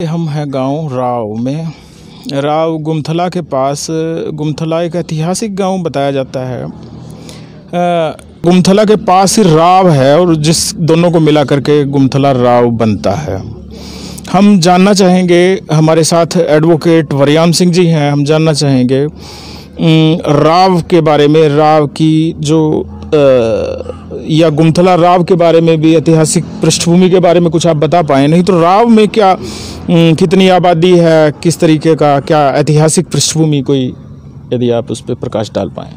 हम हैं गांव राव में। राव गुमथला के पास, गुमथला एक ऐतिहासिक गांव बताया जाता है। गुमथला के पास ही राव है और जिस दोनों को मिला करके गुमथला राव बनता है। हम जानना चाहेंगे, हमारे साथ एडवोकेट वरयाम सिंह जी हैं। हम जानना चाहेंगे राव के बारे में, राव की जो या गुमथला राव के बारे में भी, ऐतिहासिक पृष्ठभूमि के बारे में कुछ आप बता पाएँ। नहीं तो राव में क्या कितनी आबादी है, किस तरीके का, क्या ऐतिहासिक पृष्ठभूमि कोई, यदि आप उस पर प्रकाश डाल पाएँ।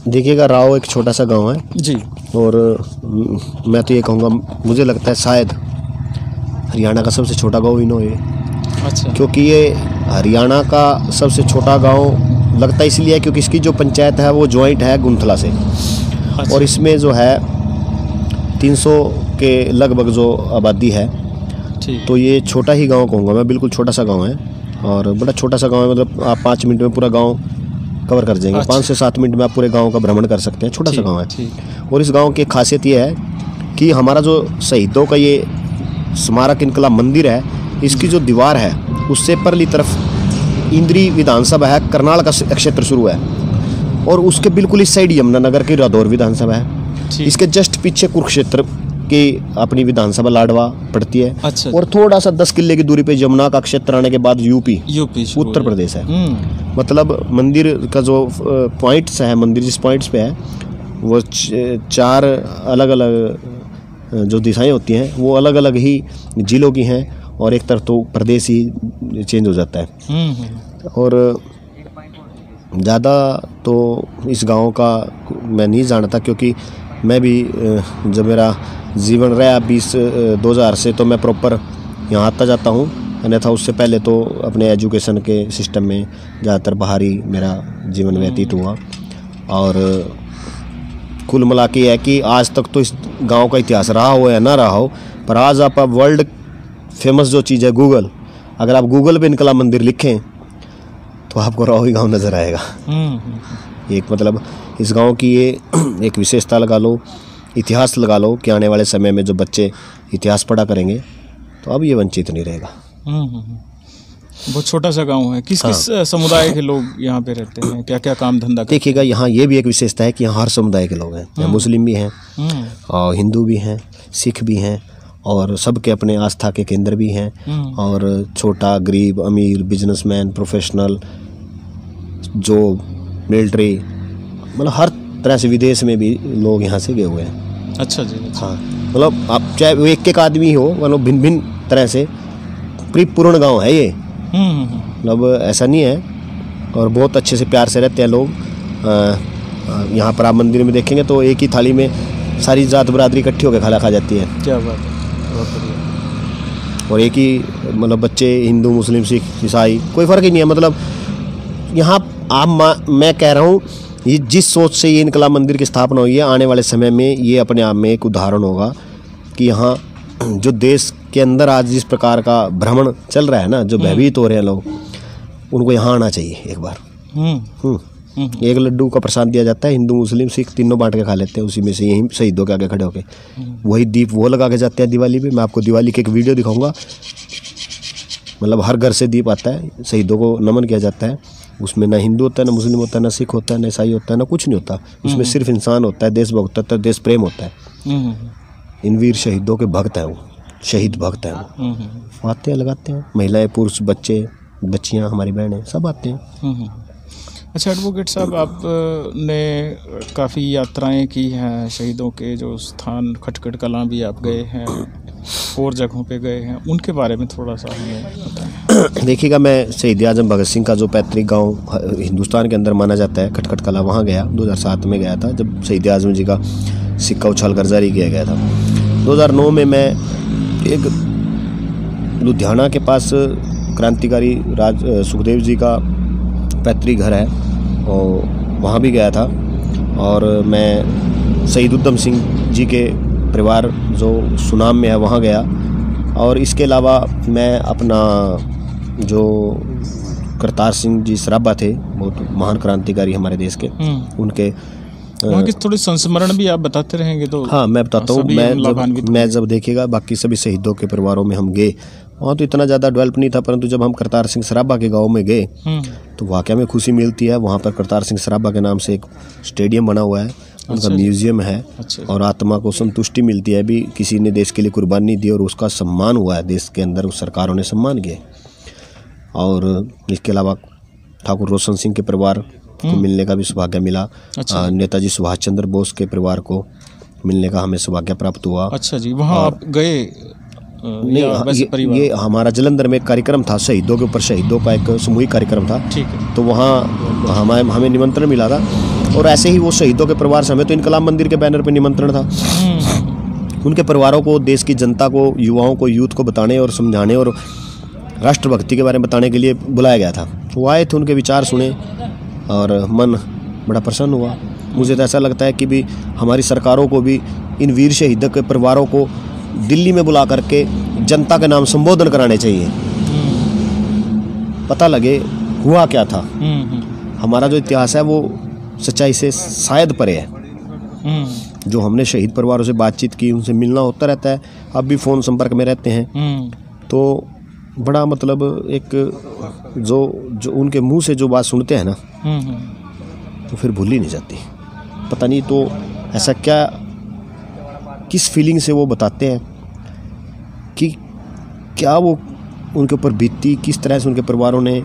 देखिएगा, राव एक छोटा सा गांव है जी, और मैं तो ये कहूँगा, मुझे लगता है शायद हरियाणा का सबसे छोटा गांव ही नो ये। अच्छा। क्योंकि ये हरियाणा का सबसे छोटा गांव लगता इसलिए है क्योंकि इसकी जो पंचायत है वो जॉइंट है गुमथला से। अच्छा। और इसमें जो है 300 के लगभग जो आबादी है, तो ये छोटा ही गांव कहूँगा मैं, बिल्कुल छोटा सा गांव है और बड़ा छोटा सा गांव है। मतलब आप 5 मिनट में पूरा गांव कवर कर जाएंगे। 5 से 7 मिनट में आप पूरे गांव का भ्रमण कर सकते हैं। छोटा सा गांव है। और इस गांव की खासियत ये है कि हमारा जो शहीदों का ये स्मारक इनकलाब मंदिर है, इसकी जो दीवार है उससे परली तरफ इंद्री विधानसभा है, करनाल का क्षेत्र शुरू है और उसके बिल्कुल इस साइड यमुनानगर की रादौर विधानसभा है। इसके जस्ट पीछे कुरुक्षेत्र की अपनी विधानसभा लाडवा पड़ती है। अच्छा। और थोड़ा सा 10 किले की दूरी पे यमुना का क्षेत्र आने के बाद यूपी उत्तर प्रदेश है। मतलब मंदिर का जो पॉइंट्स है, मंदिर जिस पॉइंट्स पे है वो 4 अलग अलग जो दिशाएं होती हैं वो अलग अलग ही जिलों की हैं और एक तरफ तो प्रदेश ही चेंज हो जाता है। और ज़्यादा तो इस गांव का मैं नहीं जानता क्योंकि मैं भी जब मेरा जीवन रहा 2000 से तो मैं प्रॉपर यहाँ आता जाता हूँ। अन्यथा उससे पहले तो अपने एजुकेशन के सिस्टम में ज़्यादातर बाहर ही मेरा जीवन व्यतीत हुआ। और कुल मिला के है कि आज तक तो इस गांव का इतिहास रहा हो या ना रहा हो, पर आज आप वर्ल्ड फेमस जो चीज़ है गूगल, अगर आप गूगल पे इनकलाब मंदिर लिखें तो आपको राव ही गाँव नज़र आएगा। एक मतलब इस गांव की ये एक विशेषता लगा लो, इतिहास लगा लो कि आने वाले समय में जो बच्चे इतिहास पढ़ा करेंगे तो अब ये वंचित नहीं रहेगा। बहुत छोटा सा गांव है। किस किस समुदाय के लोग यहाँ पे रहते हैं, क्या क्या काम धंधा? देखिएगा, यहाँ ये भी एक विशेषता है कि यहाँ हर समुदाय के लोग हैं। यहाँ मुस्लिम भी हैं और हिंदू भी हैं, सिख भी हैं और सबके अपने आस्था के केंद्र भी हैं। और छोटा, गरीब, अमीर, बिजनेसमैन, प्रोफेशनल, जो मिलिट्री, मतलब हर तरह से, विदेश में भी लोग यहाँ से गए हुए हैं। अच्छा जी। हाँ, मतलब आप चाहे वो एक आदमी हो, मतलब भिन्न भिन्न तरह से पूर्ण गांव है ये। मतलब ऐसा नहीं है और बहुत अच्छे से प्यार से रहते हैं लोग। यहाँ पर आप मंदिर में देखेंगे तो एक ही थाली में सारी जात बरादरी इकट्ठी होकर खाना खा जाती है। क्या बात है, बहुत बढ़िया। और एक ही मतलब बच्चे, हिंदू, मुस्लिम, सिख, ईसाई, कोई फ़र्क ही नहीं है। मतलब यहाँ मैं कह रहा हूँ, ये जिस सोच से ये इनकलाब मंदिर की स्थापना हुई है, आने वाले समय में ये अपने आप में एक उदाहरण होगा कि यहाँ जो देश के अंदर आज जिस प्रकार का भ्रमण चल रहा है ना, जो भयभीत हो रहे हैं लोग, उनको यहाँ आना चाहिए एक बार। एक लड्डू का प्रसाद दिया जाता है, हिंदू, मुस्लिम, सिख तीनों बांट के खा लेते हैं, उसी में से यहीं शहीदों के आगे खड़े होके वही दीप वो लगा के जाते हैं दिवाली पे। मैं आपको दिवाली की एक वीडियो दिखाऊंगा। मतलब हर घर से दीप आता है, शहीदों को नमन किया जाता है। उसमें ना हिंदू होता है, ना मुस्लिम होता है, ना सिख होता है, ना ईसाई होता है, ना कुछ नहीं होता। उसमें सिर्फ इंसान होता है, देशभक्त होता है, देश प्रेम होता है। इन वीर शहीदों के भक्त हैं वो, शहीद भक्त हैं वो। आते हैं, लगाते हैं, महिलाएं, पुरुष, बच्चे, बच्चियां, हमारी बहनें, सब आते हैं। अच्छा एडवोकेट साहब, आपने काफ़ी यात्राएं की हैं शहीदों के जो स्थान, खटखट कलां भी आप गए हैं और जगहों पे गए हैं, उनके बारे में थोड़ा सा हमें बताएं। देखिएगा, मैं शहीद आजम भगत सिंह का जो पैतृक गांव हिंदुस्तान के अंदर माना जाता है, खटखट कलां, वहाँ गया। 2007 में गया था जब शहीद आजम जी का सिक्का उछाल कर जारी किया गया था। 2009 में मैं एक लुधियाना के पास क्रांतिकारी सुखदेव जी का पैतृक घर है और वहाँ भी गया था। और मैं शहीद उधम सिंह जी के परिवार जो सुनाम में है वहाँ गया। और इसके अलावा मैं अपना जो करतार सिंह जी सराबा थे, बहुत महान क्रांतिकारी हमारे देश के, उनके वहाँ की थोड़ी संस्मरण भी आप बताते रहेंगे तो। हाँ, मैं बताता हूँ। मैं जब देखिएगा, बाकी सभी शहीदों के परिवारों में हम गए वहाँ तो इतना ज़्यादा डेवलप नहीं था, परंतु जब हम करतार सिंह सराभा के गांव में गए तो वाकई में खुशी मिलती है। वहाँ पर करतार सिंह सराभा के नाम से एक स्टेडियम बना हुआ है, उनका म्यूजियम है। और आत्मा को संतुष्टि मिलती है भी किसी ने देश के लिए कुर्बानी दी और उसका सम्मान हुआ है देश के अंदर, सरकारों ने सम्मान किया। और इसके अलावा ठाकुर रोशन सिंह के परिवार को मिलने का भी सौभाग्य मिला। नेताजी सुभाष चंद्र बोस के परिवार को मिलने का हमें सौभाग्य प्राप्त हुआ। अच्छा जी, वहाँ आप गए? नहीं, ये हमारा जलंधर में एक कार्यक्रम था, शहीदों के ऊपर, शहीदों का एक सामूहिक कार्यक्रम था। ठीक है। तो वहाँ हमें निमंत्रण मिला था और ऐसे ही वो शहीदों के परिवार से हमें तो इनकलाब मंदिर के बैनर पे निमंत्रण था। उनके परिवारों को, देश की जनता को, युवाओं को, यूथ को बताने और समझाने और राष्ट्रभक्ति के बारे में बताने के लिए बुलाया गया था। वो आए थे, उनके विचार सुने और मन बड़ा प्रसन्न हुआ। मुझे तो ऐसा लगता है कि भी हमारी सरकारों को भी इन वीर शहीदों के परिवारों को दिल्ली में बुला करके जनता के नाम संबोधन कराने चाहिए, पता लगे हुआ क्या था। हमारा जो इतिहास है वो सच्चाई से शायद परे है। जो हमने शहीद परिवारों से बातचीत की, उनसे मिलना होता रहता है, अब भी फ़ोन संपर्क में रहते हैं, तो बड़ा मतलब एक जो उनके मुंह से जो बात सुनते हैं ना, तो फिर भूल ही नहीं जाती। पता नहीं तो ऐसा क्या, किस फीलिंग से वो बताते हैं कि क्या वो उनके ऊपर बीतती, किस तरह से उनके परिवारों ने।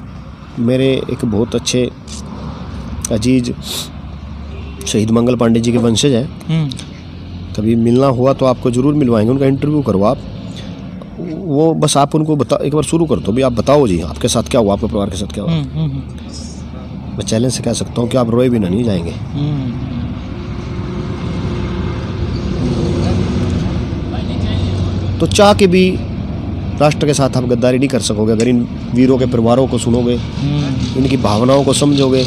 मेरे एक बहुत अच्छे अजीज शहीद मंगल पांडे जी के वंशज हैं, कभी मिलना हुआ तो आपको ज़रूर मिलवाएंगे, उनका इंटरव्यू करो आप। वो बस आप उनको एक बार शुरू कर दो भी, आप बताओ जी आपके साथ क्या हुआ, आपके परिवार के साथ क्या हुआ। मैं चैलेंज से कह सकता हूँ कि आप रोए बिना नहीं जाएंगे। तो चाह के भी राष्ट्र के साथ आप गद्दारी नहीं कर सकोगे अगर इन वीरों के परिवारों को सुनोगे, इनकी भावनाओं को समझोगे,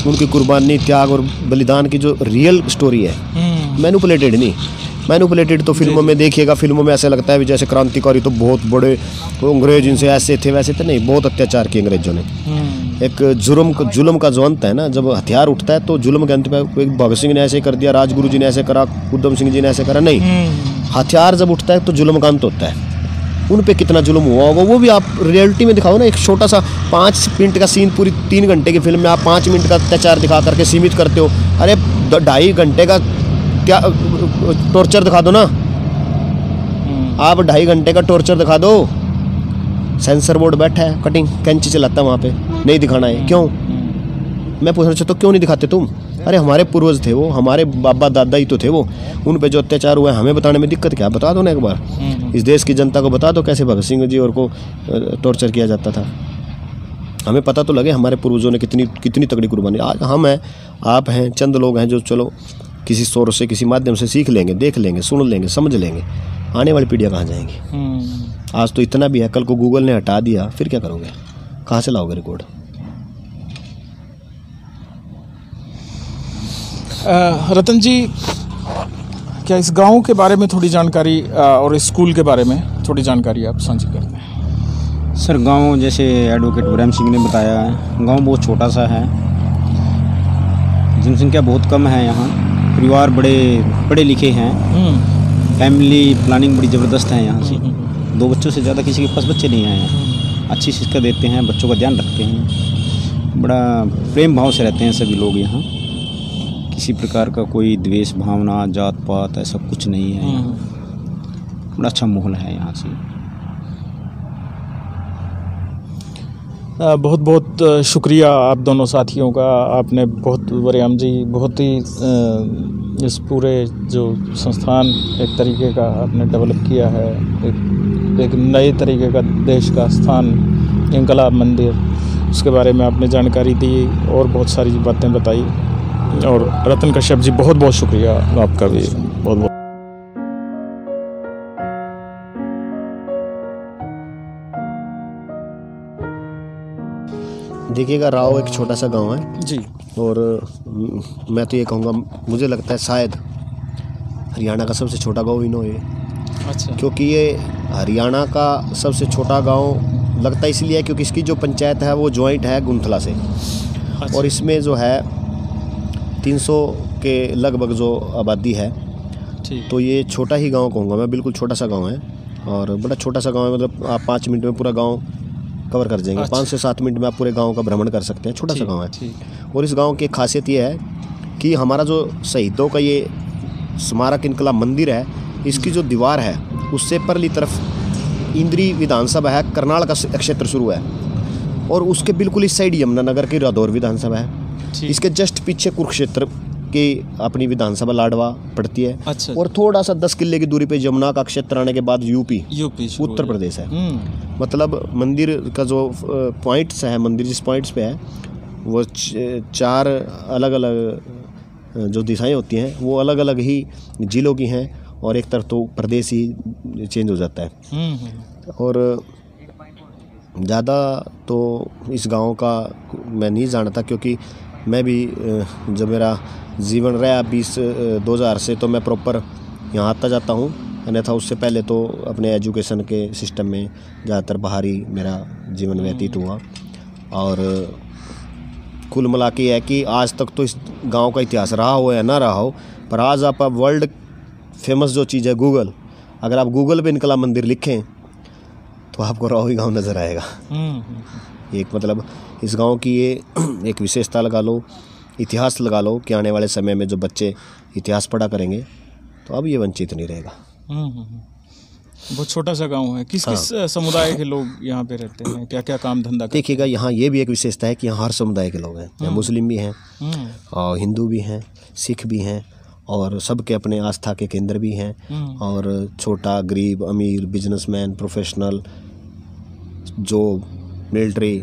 उनकी कुर्बानी, त्याग और बलिदान की जो रियल स्टोरी है, मैनिपुलेटेड नहीं। मैनिपुलेटेड तो फिल्मों में देखिएगा, फिल्मों में ऐसे लगता है जैसे क्रांतिकारी तो बहुत बड़े तो अंग्रेज इनसे ऐसे थे वैसे थे, नहीं, बहुत अत्याचार किए अंग्रेजों ने। एक जुल्म का जो अंत है ना, जब हथियार उठता है तो जुल्म के अंत पे एक भगत सिंह ने ऐसे कर दिया, राजगुरु जी ने ऐसे करा, उधम सिंह जी ने ऐसे करा, नहीं, हथियार जब उठता है तो जुल्म का अंत होता है। उन पे कितना जुल्म हुआ होगा वो भी आप रियलिटी में दिखाओ ना। एक छोटा सा 5 मिनट का सीन पूरी 3 घंटे की फिल्म में आप 5 मिनट का अत्याचार दिखा करके सीमित करते हो। अरे 2.5 घंटे का क्या टॉर्चर दिखा दो ना, आप 2.5 घंटे का टॉर्चर दिखा दो। सेंसर बोर्ड बैठा है, कटिंग कैंची चलाता है वहाँ पे, नहीं दिखाना है, क्यों? मैं पूछना चाहता हूँ क्यों नहीं दिखाते तुम? अरे हमारे पूर्वज थे वो, हमारे बाबा दादा ही तो थे वो, उन पे जो अत्याचार हुआ है हमें बताने में दिक्कत क्या? बता दो ना एक बार, इस देश की जनता को बता दो कैसे भगत सिंह जी और को टॉर्चर किया जाता था। हमें पता तो लगे हमारे पूर्वजों ने कितनी तगड़ी कुर्बानी। आज हम हैं, आप हैं, चंद लोग हैं जो चलो किसी सोर्स से, किसी माध्यम से सीख लेंगे, देख लेंगे, सुन लेंगे, समझ लेंगे। आने वाली पीढ़ियाँ कहाँ जाएंगी? आज तो इतना भी है, कल को गूगल ने हटा दिया, फिर क्या करोगे? कहाँ से लाओगे रिकॉर्ड? रतन जी, क्या इस गांव के बारे में थोड़ी जानकारी और इस स्कूल के बारे में थोड़ी जानकारी आप साझा कर दें? सर, गांव जैसे एडवोकेट ब्रह्म सिंह ने बताया है, गांव बहुत छोटा सा है, जनसंख्या बहुत कम है यहाँ, परिवार बड़े पढ़े लिखे हैं, फैमिली प्लानिंग बड़ी ज़बरदस्त है यहाँ से। 2 बच्चों से ज़्यादा किसी के पास बच्चे नहीं आए हैं। अच्छी शिक्षा देते हैं, बच्चों का ध्यान रखते हैं, बड़ा प्रेम भाव से रहते हैं सभी लोग यहाँ। किसी प्रकार का कोई द्वेष भावना, जात पात ऐसा कुछ नहीं है यहाँ। बड़ा अच्छा माहौल है यहाँ से। बहुत बहुत शुक्रिया आप दोनों साथियों का। आपने बहुत, वर्याम जी, बहुत ही इस पूरे जो संस्थान एक तरीके का आपने डेवलप किया है, एक नए तरीके का देश का स्थान इनकलाब मंदिर, उसके बारे में आपने जानकारी दी और बहुत सारी बातें बताई। और रतन कश्यप जी, बहुत बहुत शुक्रिया आपका भी, बहुत बहुत। देखिएगा, राव एक छोटा सा गांव है जी, और मैं तो ये कहूँगा, मुझे लगता है शायद हरियाणा का सबसे छोटा गांव ही है। अच्छा। क्योंकि ये हरियाणा का सबसे छोटा गांव लगता इसलिए है क्योंकि इसकी जो पंचायत है वो जॉइंट है गुंथला से। अच्छा। और इसमें जो है 300 के लगभग जो आबादी है, तो ये छोटा ही गांव कहूँगा मैं, बिल्कुल छोटा सा गांव है। और बड़ा छोटा सा गांव है, मतलब आप 5 मिनट में पूरा गांव कवर कर जाएंगे। 5 से 7 मिनट में आप पूरे गांव का भ्रमण कर सकते हैं। छोटा सा गांव है। और इस गांव की खासियत ये है कि हमारा जो शहीदों का ये स्मारक इनकलाब मंदिर है, इसकी जो दीवार है उससे परली तरफ इंद्री विधानसभा है, करनाल का क्षेत्र शुरू है, और उसके बिल्कुल इस साइड यमुनानगर की रादौर विधानसभा है। इसके जस्ट पीछे कुरुक्षेत्र की अपनी विधानसभा लाडवा पड़ती है। अच्छा। और थोड़ा सा 10 किले की दूरी पे यमुना का क्षेत्र आने के बाद यूपी उत्तर प्रदेश है। मतलब मंदिर का जो पॉइंट्स है, मंदिर जिस पॉइंट्स पे है वो 4 अलग अलग जो दिशाएं होती हैं वो अलग अलग ही जिलों की हैं, और एक तरफ तो प्रदेश ही चेंज हो जाता है। और ज़्यादा तो इस गांव का मैं नहीं जानता, क्योंकि मैं भी जब मेरा जीवन रहा 2000 से तो मैं प्रॉपर यहाँ आता जाता हूँ, अन्यथा उससे पहले तो अपने एजुकेशन के सिस्टम में ज़्यादातर बाहर ही मेरा जीवन व्यतीत हुआ। और कुल मिला के है कि आज तक तो इस गांव का इतिहास रहा हो या ना रहा हो, पर आज आप वर्ल्ड फेमस जो चीज़ है गूगल, अगर आप गूगल पे इनकलाब मंदिर लिखें तो आपको राहुई गांव नज़र आएगा। एक मतलब इस गांव की ये एक विशेषता लगा लो, इतिहास लगा लो कि आने वाले समय में जो बच्चे इतिहास पढ़ा करेंगे तो अब ये वंचित नहीं रहेगा। बहुत छोटा सा गांव है। किस किस समुदाय के लोग यहाँ पे रहते हैं, क्या क्या काम धंधा? देखिएगा, यहाँ ये भी एक विशेषता है कि यहाँ हर समुदाय के लोग हैं। यहाँ मुस्लिम भी हैं और हिंदू भी हैं, सिख भी हैं, और सबके अपने आस्था के केंद्र भी हैं। और छोटा, गरीब, अमीर, बिजनेसमैन, प्रोफेशनल, जो मिलिट्री,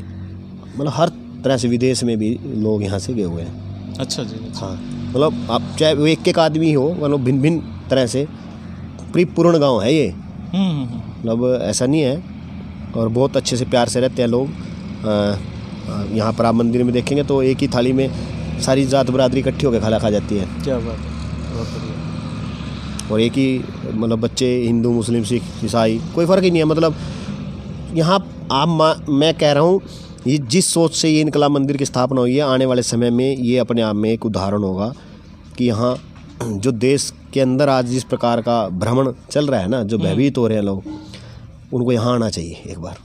मतलब हर तरह से विदेश में भी लोग यहाँ से गए हुए हैं। अच्छा जी। हाँ, मतलब आप चाहे वो एक आदमी हो, मतलब भिन्न भिन्न तरह से पूर्ण गांव है ये। मतलब ऐसा नहीं है, और बहुत अच्छे से प्यार से रहते हैं लोग। यहाँ पर आप मंदिर में देखेंगे तो एक ही थाली में सारी जात बरादरी इकट्ठी होकर खाना खा जाती है। क्या बात है, बहुत बढ़िया। और एक ही मतलब बच्चे हिंदू, मुस्लिम, सिख, ईसाई, कोई फ़र्क ही नहीं है। मतलब यहाँ मैं कह रहा हूँ, ये जिस सोच से ये इनकलाब मंदिर की स्थापना हुई है, आने वाले समय में ये अपने आप में एक उदाहरण होगा कि यहाँ जो देश के अंदर आज जिस प्रकार का भ्रमण चल रहा है ना, जो भयभीत हो रहे हैं लोग, उनको यहाँ आना चाहिए एक बार।